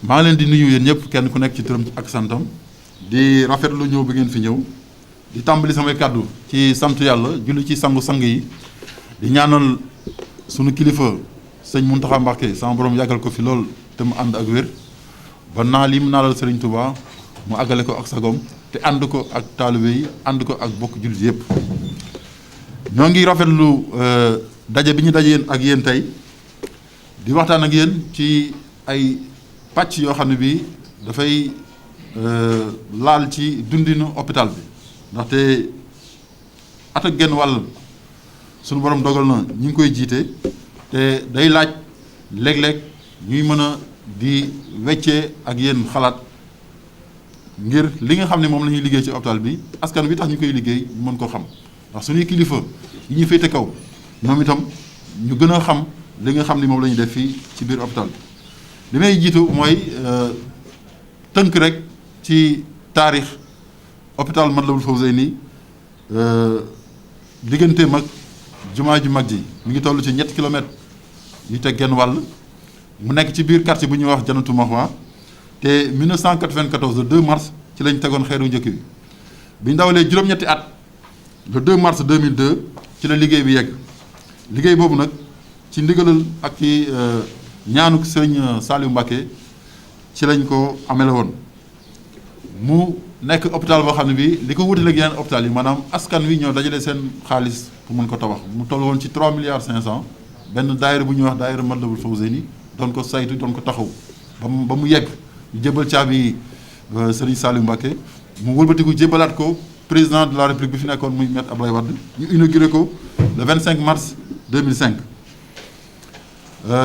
maa ngi leen di nuyu yéen ñëpp kenn ku nekk ci turam ak santam di rafetlu ñëw bi ngeen fi ñëw di tàmbali samay kàddu ci sant yàlla julli ci sangu-sang yi di ñaanal sunu kilifa sëñ Mountakha Mbacké sama borom yàggal ko fi lool te mu ànd ak wér ba naa li mu naalal Serigne Touba mu àggale ko ak sagom te ànd ko ak taalibe yi ànd ko ak bokk jullit yëpp. ñoo ngi rafetlu daje bi ñu daje ak yéen tey di waxtaan ak yéen ci ay pàcc yoo xam ne bii dafay laal ci dundinu hôpital bi ndaxte at ak genn wàll sunu borom dogal na ñu ngi koy jiite te day laaj léeg-léeg ñuy mën a di weccee ak yéen xalaat ngir li nga xam ne moom la ñuy liggéey ci hôpital bi askan wi tax ñu koy liggéey ñu mën ko xam ndax suñuy kilifa yi ñuy féete kaw ñoom itam ñu gën a xam li nga xam ne moom la ñuy def fii ci biir hôpital bi. li may jiitu mooy tënk rek ci taarix hôpital Matlaboul Fawzeyni digganteem ak jumaa ju mag ji mi ngi toll ci 7 kilomètres yu teg genn wàll mu nekk ci biir quartier bu ñuy wax Jannatul Mahwa te 1994 le 2 mars ci lañ tegoon xeeru njëkk bi bi ñu dawalee juróom-ñetti at le 2 mars 2002 ci la liggéey bi yegg liggéey boobu nag ci ndigalal ak ci ñaanuk sëñ Saliou Mbacké ci lañ ko amele woon mu nekk hôpital boo xam ne bii li ko wutaleeg yeneen hôpital yi maanaam askan wi ñoo dajale seen xaalis pour mën ko tabax mu toll woon ci 3 milliards 500 benn daayira bu ñuy wax daayira Matlaboul Fawzeyni doon ko saytu doon ko taxaw ba mu yegg ñu jébal caabi sëriñ Saliou Mbacké mu wëlbatiku jébalaat ko président de la république bi fi nekkoon muy Maître Abdoulaye Wade ñu inauguré ko le 25 mars 2005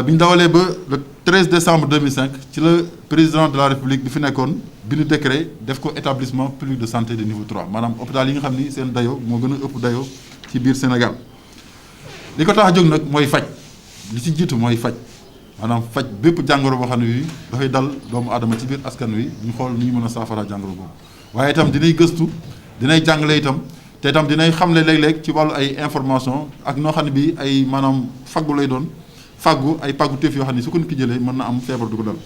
bi ñu dawalee ba le 13 décembre 2005 ci la président de la république bi fi nekkoon bindu décret def ko établissement public de santé de niveau 3 maanaam hôpital yi nga xam ni seen dayo moo gën a ëpp dayo ci biir Sénégal li ko tax a jóg nag mooy faj li ci jiitu mooy faj maanaam faj bépp jàngoro boo xam ne bii dafay dal doomu aadama ci biir askan wi ñu xool ni ñu mën a saafara jàngoro boobu waaye itam dinay gëstu dinay jàngale itam te itam dinay xamle léeg-léeg ci wàllu ay information ak noo xam ne bii ay maanaam faggu lay doon faggu ay pàggu téef yoo xam ne su ko nit ki jëlee mën na am feebar du ko dal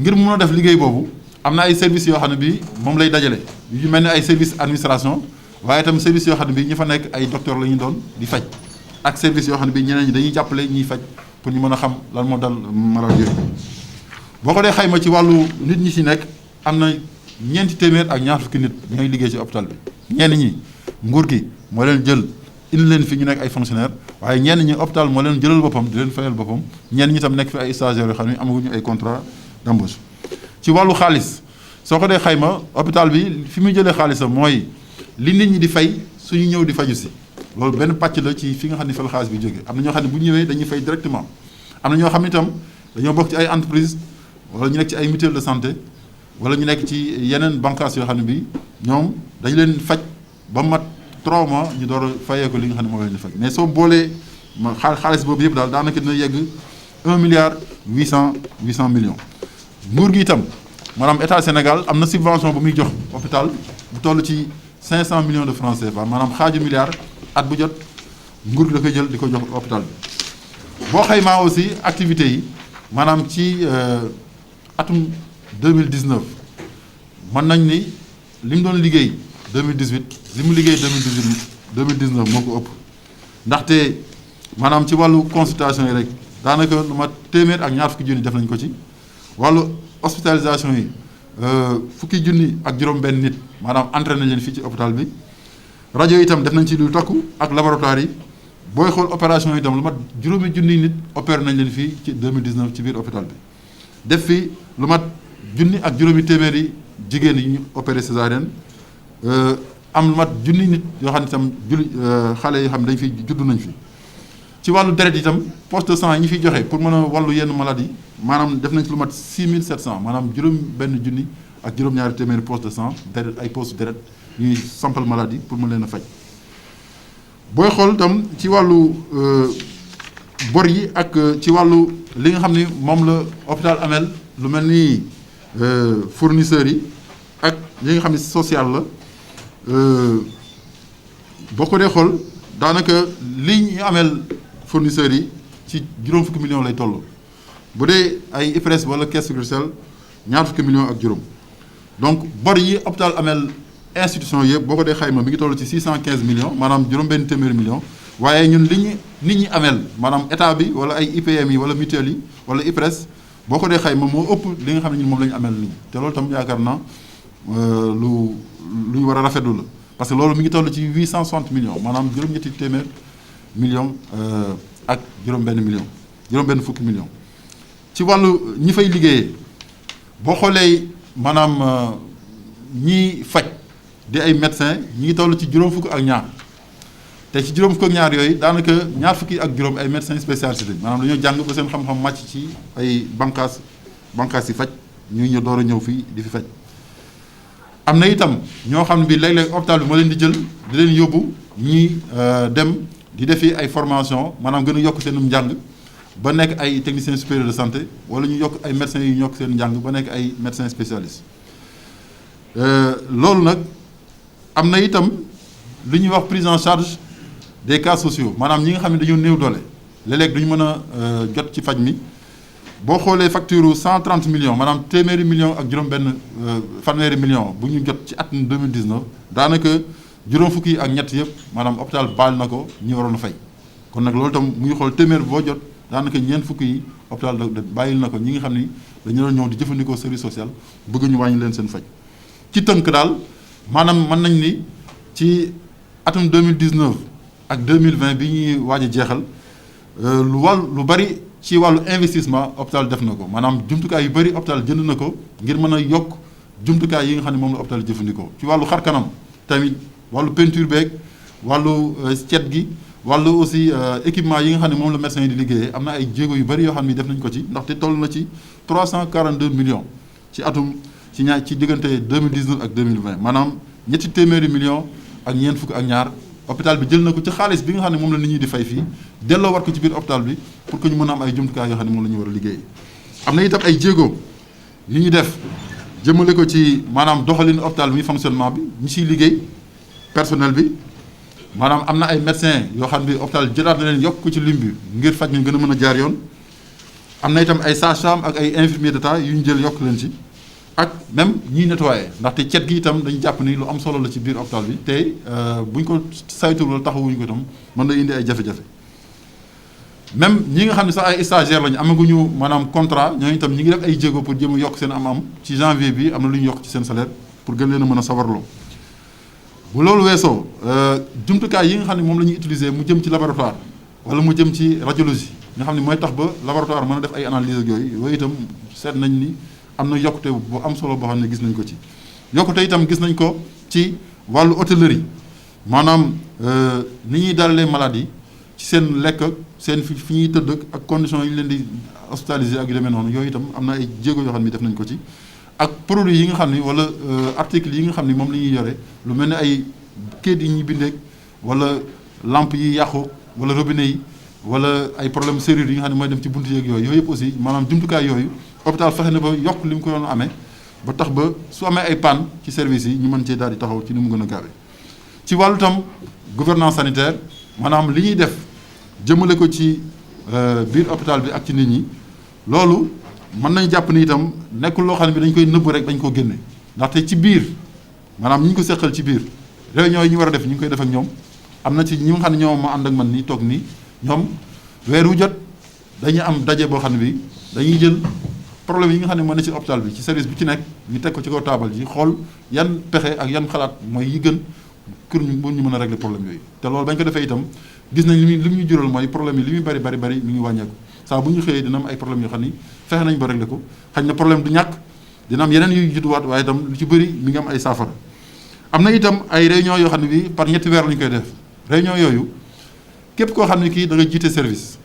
ngir mun a def liggéey boobu am na ay services yoo xam ne bii moom lay dajale yu mel ni ay service administration waaye itam service yoo xam ne bii ñi fa nekk ay docteur la ñu doon di faj ak service yoo xam ne bii ñeneen ñi dañuy jàppale ñiy faj pour ñu mën a xam lan moo dal malade yooyu boo ko dee xayma ci wàllu nit ñi ci nekk am na ñeenti téeméer ak ñaar fukki nit ñooy liggéey ci hôpital bi ñenn ñi nguur gi moo leen jël indi leen fi ñu nekk ay fonctionnaire waaye ñenn ñi hôpital moo leen jëlal boppam di leen fayal boppam ñenn ñi tam nekk fi ay stagiaires yoo xam ne amaguñu ay contrat d'embauche ci wàllu xaalis soo ko dee xayma hôpital bi fi muy jëlee xaalisam mooy li nit ñi di fay suñu ñëw di faju si loolu benn pàcc la ci fi nga xam ne fa la xaalis bi jógee am na ñoo xam ne bu ñëwee dañuy fay directement am na ñoo xam ne itam dañoo bokk ci ay entreprise wala ñu nekk ci ay mutuelle de santé wala ñu nekk ci yeneen bànqaas yoo xam ne bi ñoom dañu leen faj ba mat 3 mois ñu door a fayee ko li nga xam ne moom la ñu faj mais soo boolee xaalis boobu yëpp daal daanaka dina yegg 1 milliard 800 millions. nguur gi itam maanaam état Sénégal am na subvention bu muy jox hôpital bu toll ci 500 millions de francs CFA maanaam xaaju milliard at bu jot nguur gi da koy jël di ko jox hôpital bi. boo xaymaa aussi activités yi maanaam ci atum 2019 mën nañ ni li mu doon liggéey 2018 li mu liggéey 2019 moo ko ëpp ndaxte maanaam ci wàllu consultation yi rek daanaka lu ma téeméer ak ñaar fukki junni def nañ ko ci wàllu hospitalisation yi fukki junni ak juróom-benn nit maanaam entraîné nañ leen fii ci hôpital bi rajo yi itam def nañ ci lu takku ak laboratoire yi booy xool opération yi itam lu mat juróomi junni nit opéré nañ leen fii ci 2019 ci biir hôpital bi def fi lu mat junni ak juróomi téeméeri jigéen yi ñu opéré césarienne am lu mat junni nit yoo xam ne itam xale yoo xam ne dañ fi juddu nañ fi ci wàllu deret itam poste de sang yi ñu fiy joxe pour mën a wàllu yenn maladies yi maanaam def nañ ci lu mat 6700 maanaam juróom benn junni ak juróom-ñaari téeméeri poste de sang deret ay poste deret ñuy sampal maladie pour mën leen a faj booy xool itam ci wàllu bor yi ak ci wàllu li nga xam ni moom la hôpital amel lu mel ni fournisseurs yi ak li nga xam ne social la boo ko dee xool daanaka li ñu ameel fournisseurs yi ci juróom fukki millions lay toll bu dee ay IPRES wala caisse sécuritaire ñaar fukki millions ak juróom donc bor yi hôpital ameel institution yëpp boo ko dee xayma mi ngi toll ci 615 millions maanaam juróom-benn téeméeri millions waaye ñun li ñu nit ñi ameel maanaam état bi wala ay IPM yi wala mutuelle yi wala IPRES boo ko dee xayma moo ëpp li nga xam ne ñun moom la ñu ameel nit ñi te loolu tam yaakaar naa lu ñu war a rafetlu la parce que loolu mi ngi toll ci 860 millions maanaam juróom-ñetti téeméer millions ak juróom-benn millions juróom-benn fukki millions ci wàllu ñi fay liggéeyee boo xoolee maanaam ñi faj di ay médecins ñi ngi toll ci juróom fukk ak ñaar te ci juróom fukk ak ñaar yooyu daanaka ñaar fukki ak juróom ay médecins spécialistes lañ maanaam dañoo jàng ba seen xam-xam màcc ci ay bànqaas yi faj ñuy ñëw door a ñëw fii di fi faj. am na itam ñoo xam ne bi léeg-léeg hôpital bi moo leen di jël di leen yóbbu ñii dem di defi ay formation maanaam gën a yokk seen njàng ba nekk ay techniciens supérieurs de santé wala ñu yokk ay médecins yu yokk seen njàng ba nekk ay médecins spécialistes loolu nag am na itam li ñuy wax prise en charge des cas sociaux maanaam ñi nga xam ne dañoo néew doole léeg-léeg duñu mën a jot ci faj mi boo xoolee facture 130 millions maanaam téeméeri millions ak juróom-benn fanweeri millions bu ñu jot ci atum 2019 daanaka juróom fukki yi ak ñett yëpp maanaam hôpital baal na ko ñi waroon a fay kon nag loolu tam mu ngi xool téeméer boo jot daanaka ñeent fukki yi hôpital bàyyil na ko ñi nga xam ni dañu doon ñëw di jëfandikoo service social bëgg ñu wàññi leen seen faj ci tënk daal maanaam mën nañ ni ci atum 2019 ak 2020 bi ñuy waaj a jeexal lu bari ci wàllu investissement hôpital def na ko maanaam jumtukaay yu bëri hôpital jënd na ko ngir mën a yokk jumtukaay yi nga xam ne moom la hôpital jëfandikoo ci wàllu xar kanam tamit wàllu peinture beeg wàllu cet gi wàllu aussi équipement yi nga xam ne moom la médecin yi di liggéeyee am na ay jéego yu bëri yoo xam ne def nañ ko ci ndaxte toll na ci 342 millions ci atum ci diggante 2019 ak 2020 maanaam ñetti téeméeri millions ak ñeent fukk ak ñaar hôpital bi jël na ko ci xaalis bi nga xam ne moom la nit ñi di fay fii delloo war ko ci biir hôpital bi pour que ñu mën a am ay jumtukaay yoo xam ne moom la ñu war a liggéey am na itam ay jéego yu ñu def jëmale ko ci maanaam doxalin hôpital bi fonctionnement bi ñi ciy liggéey personnel bi maanaam am na ay médecins yoo xam ne hôpital jëlaat na leen yokk ko ci lim bi ngir faj mi gën a mën a jaar yoon am na itam ay sages-femmes ak ay infirmiers d'état yu ñu jël yokk leen ci ak même ñiy nettoyé ndaxte cet gi itam dañu jàpp ni lu am solo la ci biir hôpital bi te buñ ko saytuwul taxawuñu ko itam mën na indi ay jafe-jafe même ñi nga xam ne sax ay stagiaires lañu amaguñu maanaam contrat ñooñu itam ñi ngi def ay jéego pour jéem a yokk seen am-am ci janvier bi am na lu ñu yokk ci seen salaire pour gën leen a mën a sawarloo bu loolu weesoo jumtukaay yi nga xam ne moom la ñuy utiliser mu jëm ci laboratoire wala mu jëm ci radiologie nga xam ne mooy tax ba laboratoire mën a def ay analyse ak yooyu itam seet nañ ni am na yokkute bu am solo boo xam ne gis nañ ko ci yokkute itam gis nañ ko ci wàllu hôtellerie maanaam ni ñuy dalalee maladies ci seen lekk ak seen fi ñuy tëdd ak conditions yi ñu leen di hospitaliser ak yu demee noonu yooyu itam am na ay jéego yoo xam ne def nañ ko ci ak produits yi nga xam ni wala articles yi nga xam ni moom la ñuy yore lu mel ne ay kayit yi ñuy bindeek wala lampe yi yàqu wala robinet yi wala ay problème serrure yi nga xam ne mooy dem ci buntu yeeg yooyu yëpp aussi maanaam jumtukaay yooyu hôpital fexe na ba yokk li mu ko doon amee ba tax ba su amee ay panne ci service yi ñu mën cee daal di taxaw ci ni mu gën a gaawee ci wàllu tam gouvernance sanitaire maanaam li ñuy def jëmale ko ci biir hôpital bi ak ci nit ñi loolu mën nañ jàpp ni itam nekkul loo xam ne bi dañ koy nëbb rek dañ koo génne ndaxte ci biir maanaam ñi ñu ko seqal ci biir réunion yi ñu war a def ñu ngi koy def ak ñoom am na ci ñi nga xam ne ñoo ma ànd ak man nii toog nii ñoom weer wu jot dañuy am daje boo xam ne bi dañuy jël problème yi nga xam ne moo ne ci hôpital bi ci service bi ci nekk ñu teg ko ci kaw taabal ji xool yan pexe ak yan xalaat mooy yi gën pour ñu mën a régler problème yooyu te loolu bañ ko defee itam gis nañ li mu ñu jural mooy problème yi li muy bari mi ngi wàññeeku saa bu ñu xëyee dina am ay problèmes yoo xam ni fexe nañ ba régler ko xañ na problème du ñàkk dina am yeneen yuy judduwaat waaye itam lu ci bëri mi ngi am ay saafara am na itam ay réunion yoo xam ne bi par ñetti weer la ñu koy def réunion yooyu képp koo xam ne kii da nga jiite service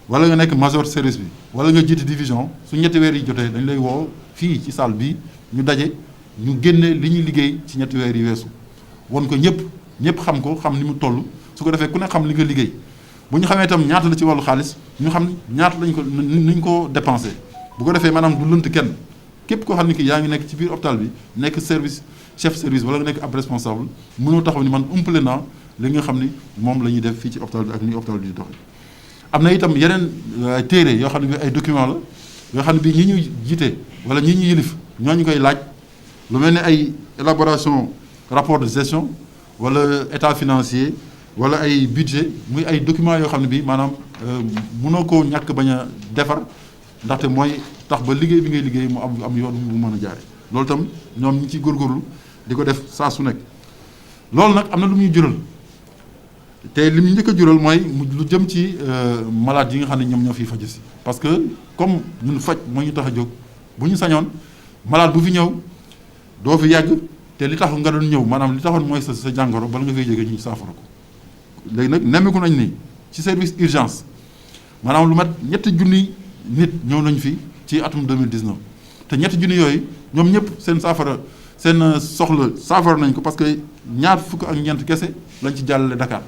wala nga nekk major service bi wala nga jiite division su ñetti weer yi jotee dañ lay woo fii ci salle bi ñu daje ñu génne li ñuy liggéey ci ñetti weer yi weesu won ko ñëpp xam ko xam ni mu toll su ko defee ku ne xam li nga liggéey bu ñu xamee itam ñaata la ci wàllu xaalis ñu xam ñaata lañ ko nuñ ko dépensé bu ko defee maanaam du lënt kenn képp koo xam ne ki yaa ngi nekk ci biir hôpital bi nekk service chef service wala nga nekk ab responsable mënoo taxaw ni man umpale naa li nga xam ni moom la ñuy def fii ci hôpital bi ak ni hôpital bi di doxee. am na itam yeneen ay téere yoo xam ne bi ay document la yoo xam ne bii ñi ñu jiite wala ñi ñu yilif ñooñu koy laaj lu mel ne ay élaboration rapport de gestion wala état financier wala ay budget muy ay documents yoo xam ne bii maanaam mënoo koo ñàkk bañ a defar ndaxte mooy tax ba liggéey bi ngay liggéey mu am yoon mu mën a jaare loolu itam ñoom ñi ciy góorgóorlu di ko def saa su nekk. loolu nag am na lu muy jural te li mu njëkk a jural mooy lu jëm ci malade yi nga xam ne ñoom ñoo fiy faju si parce que comme ñun faj moo ñu tax a jóg bu ñu sañoon malade bu fi ñëw doo fi yàgg te li tax nga doon ñëw maanaam li taxoon mooy sa jàngoro bala nga fay jógee ñu saafara ko. léegi nag nemmeeku nañ ni ci service urgence maanaam lu mat ñetti junni nit ñëw nañ fi ci atum 2019 te ñetti junni yooyu ñoom ñëpp seen saafara seen soxla saafara nañ ko parce que ñaar fukk ak ñeent kese lañ ci jàllale Dakar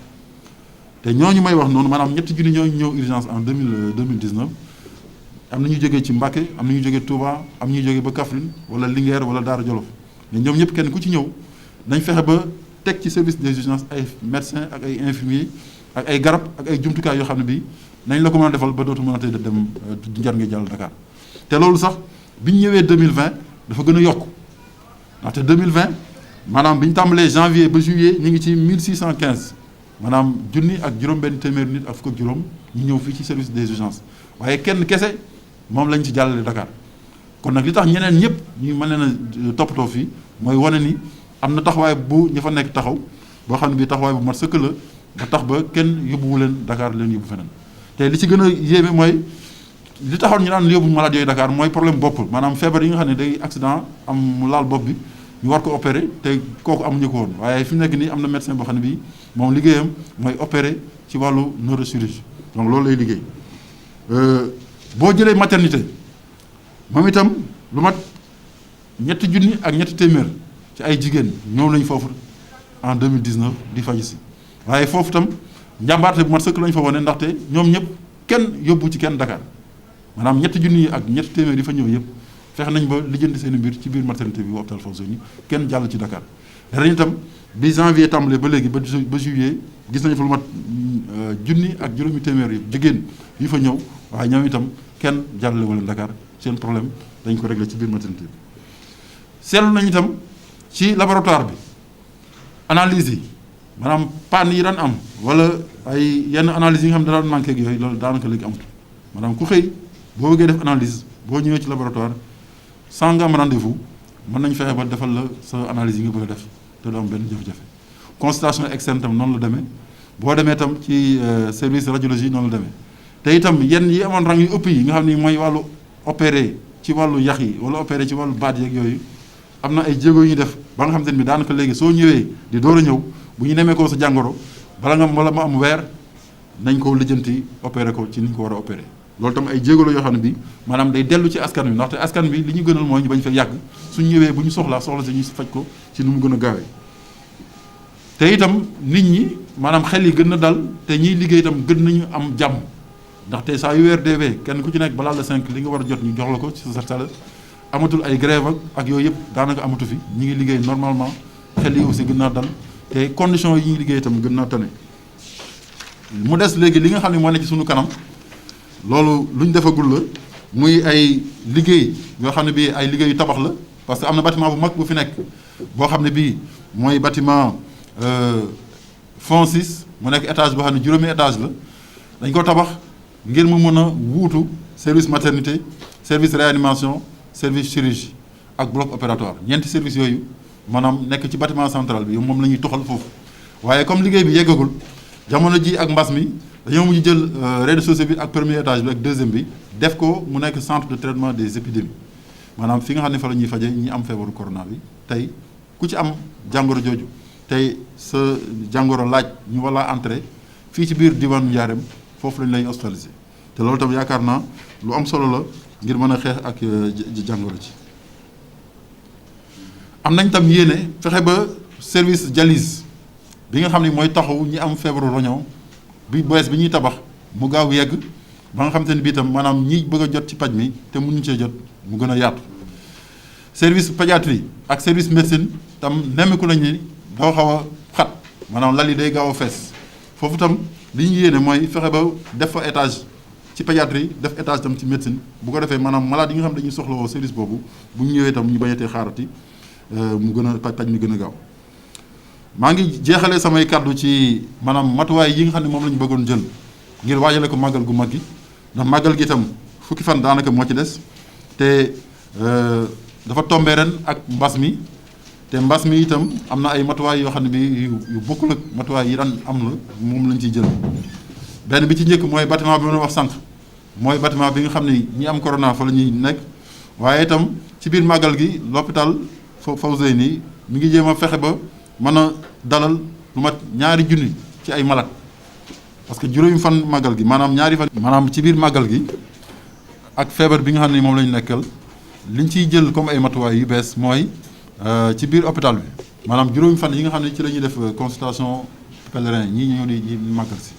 te ñooñu may wax noonu maanaam ñetti junni ñooñu ñëw urgence en 2019 am na ñu jógee ci Mbacké am na ñu jógee Touba am na ñu jógee ba Kaffrine wala Linguère wala Daara Jolof mais ñoom ñëpp kenn ku ci ñëw nañ fexe ba teg ci service des urgences ay médecins ak ay infirmiers ak ay garab ak ay jumtukaay yoo xam ne bii nañ la ko mën a defal ba dootu mën a tey dem njar nga jàll Dakar te loolu sax bi ñu ñëwee 2020 dafa gën a yokk ndaxte 2020 maanaam bi ñu tàmbalee janvier ba juillet ñu ngi ci 1615 maanaam junni ak juróom-benn téeméeri nit ak fukk ak juróom ñu ñëw fii ci service des urgences waaye kenn kese moom lañ ci jàllale Dakar kon nag li tax ñeneen ñëpp ñu mën leen a toppatoo fii mooy wane ni am na taxawaay bu ña fa nekk taxaw boo xam ne bii taxawaay bu mat sëkk la ba tax ba kenn yóbbuwu leen Dakar leen yóbbu feneen te li ci gën a yéeme mooy li taxoon ñu daan yóbbu malade yooyu Dakar mooy problème bopp maanaam feebar yi nga xam ne day accident am mu laal bopp bi ñu war ko opérer te kooku amuñu ko woon waaye fi mu nekk nii am na médecin boo xam ne bii moom liggéeyam mooy opérer ci wàllu neurochirurgie donc loolu lay liggéey boo jëlee maternité moom itam lu mat ñetti junni ak ñetti téeméer ci ay jigéen ñëw nañ foofu en 2019 di faju si waaye foofu itam njàmbaarte bu mat sëkk lañ fa wane ndaxte ñoom ñëpp kenn yóbbu ci kenn Dakar maanaam ñetti junni ak ñetti téeméer yi fa ñëw yëpp fexe nañ ba lijjanti seen mbir ci biir maternité bi hôpital Fawzeyni kenn jàll ci Dakar ren itam bi janvier tàmbalee ba léegi ba juillet gis nañ fa lu mat junni ak juróomi téeméer yi jigéen yi fa ñëw waaye ñoom itam kenn jàllale wala Dakar seen problème dañ ko réglé ci biir maternité bi seetlu nañ itam ci laboratoire bi analyse yi maanaam panne yi daan am wala ay yenn analyse yi nga xam ne daan manqué ak yooyu loolu daanaka léegi amatul maanaam ku xëy boo bëggee def analyse boo ñëwee ci laboratoire sans nga am rendez-vous mën nañ fexe ba defal la sa analyse yi nga bëgg a def te du am benn jafe-jafe consultation externe tam noonu la demee boo demee tam ci service radiologie noonu la demee te itam yenn yi amoon rang yu ëpp yi nga xam ni mooy wàllu opéré ci wàllu yax yi wala opéré ci wàllu baat yeeg yooyu am na ay jéego yu ñuy def ba nga xam te ne bi daanaka léegi soo ñëwee di door a ñëw bu ñu nemee ko sa jàngoro bala nga wala mu am weer nañ ko lijjanti opéré ko ci ni ñu ko war a opéré loolu tam ay jéego la yoo xam ne bi maanaam day dellu ci askan wi ndaxte askan bi li ñu gënal mooy ñu bañ fa yàgg suñ ñëwee bu ñu soxla si ñu faj ko ci nu mu gën a gaawee te itam nit ñi maanaam xel yi gën na dal te ñiy liggéey itam gën nañu am jàmm ndaxte saa yu weer deewee kenn ku ci nekk balaa la 5 li nga war a jot ñu jox la ko ci sa salaire amatul ay grève ak yooyu yëpp daanaka amatu fi ñi ngi liggéey normalement xel yi aussi gën naa dal te conditions yi ñuy liggéey itam gën naa tane mu des léegi li nga xam ne moo nekk ci suñu kanam loolu lu ñu defagul la muy ay liggéey yoo xam ne bii ay liggéeyu tabax la parce que am na bâtiment bu mag bu fi nekk boo xam ne bii mooy bâtiment fond 6 mu nekk étage boo xam ne juróomi étage la dañ ko tabax ngir mu mën a wuutu service maternité service réanimation service chirurgie ak bloc opératoire ñeenti service yooyu maanaam nekk ci bâtiment central bi moom la ñuy toxal foofu waaye comme liggéey bi yeggagul jamono ji ak mbas mi dañoo mujj jël rez-de-chaussée bi ak premier étage bi ak deuxième bi def ko mu nekk centre de traitement des épidémies maanaam fi nga xam ne fa la ñuy faje ñi am feebaru corona bi tey ku ci am jàngoro jooju tey sa jàngoro laaj ñu wala entrée fii ci biir diwaanu Njaareem foofu lañ lay hospitalisé te loolu tam yaakaar naa lu am solo la ngir mën a xeex ak jàngoro ci am nañ tam yéene fexe ba service dialyse bi nga xam ne mooy taxaw ñi am feebaru roño bi bees bi ñuy tabax mu gaaw yegg ba nga xam te ne bii tam maanaam ñi bëgg a jot ci paj mi te mënuñu cee jot mu gën a yaatu service pédiatrie ak service médecine tam nemmeeku nañ ni doo xaw a xat maanaam lal yi day gaaw a fees foofu itam li ñu yéene mooy fexe ba def fa étage ci pédiatrie def étage tam ci médecine bu ko defee maanaam malade yi nga xam dañuy soxlawoo service boobu bu ñu ñëwee itam ñu bañatee xaarati mu gën a paj mi gën a gaaw. maa ngi jeexalee samay kàddu ci maanaam matuwaay yi nga xam ne moom la ñu bëggoon jël ngir waajale ko màggal gu mag gi ndax màggal gi itam fukki fan daanaka moo ci des te dafa tombé ren ak mbas mi te mbas mi itam am na ay matuwaay yoo xam ne bi yu bokkul ak matuwaay yi daan am la moom lañ ciy jël. benn bi ci njëkk mooy bâtiment bi ma wax sànq mooy bâtiment bi nga xam ne ñi am corona fa la ñuy nekk waaye itam ci biir màggal gi l'hôpital Fawzeyni mi ngi jéem a fexe ba mën a dalal lu mat 2 junni ci ay malade parce que juróomi fan màggal gi maanaam 2 fan. maanaam ci biir màggal gi ak feebar bi nga xam ne moom la ñu nekkal liñ ciy jël comme ay matuwaay yu bees mooy ci biir hôpital bi maanaam juróomi fan yi nga xam ne ci la ñuy def consultation pèlerin ñii ñëw di màggal si.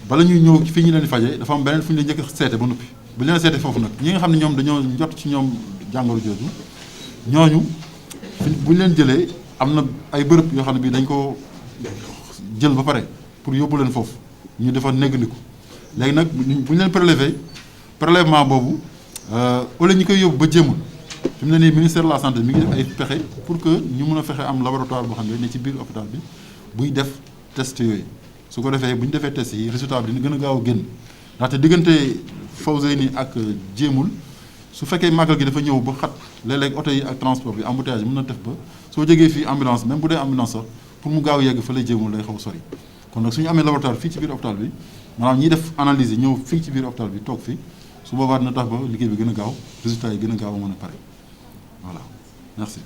bala ñuy ñëw fii ñu leen di faje dafa am beneen fu ñu leen njëkk a seete ba noppi bu leen seete foofu nag ñi nga xam ne ñoom dañoo jot ci ñoom jàngoro jooju ñooñu bu ñu leen jëlee am na ay bërëb yoo xam ne bii dañ ko jël ba pare pour yóbbu leen foofu ñu defa néggandiku léegi nag bu ñu leen prélèvement boobu au lieu ñu koy yóbbu ba jéemul fi mu ne nii ministère de la santé mi ngi def ay pexe pour que ñu mën a fexe am laboratoire boo xam ne ci biir hôpital bi buy def test yooyu su ko defee bu ñu defee test yi résultat bi dina gën a gaaw a génn ndaxte diggante Fawzeyni ak jéemul su fekkee màggal gi dafa ñëw ba xat léeg-léeg oto yi ak transport bi embouteillage mën na def ba soo jógee fii ambulance même bu dee ambulance sax pour mu gaaw yegg fa lay jéemul day xaw a sori kon nag su ñu amee laboratoire fii ci biir hôpital bi maanaam ñiy def analyse yi ñëw fii ci biir hôpital bi toog fii su boobaa dina tax ba liggéey bi gën a gaaw résultat yi gën a gaaw a mën a pare voilà merci.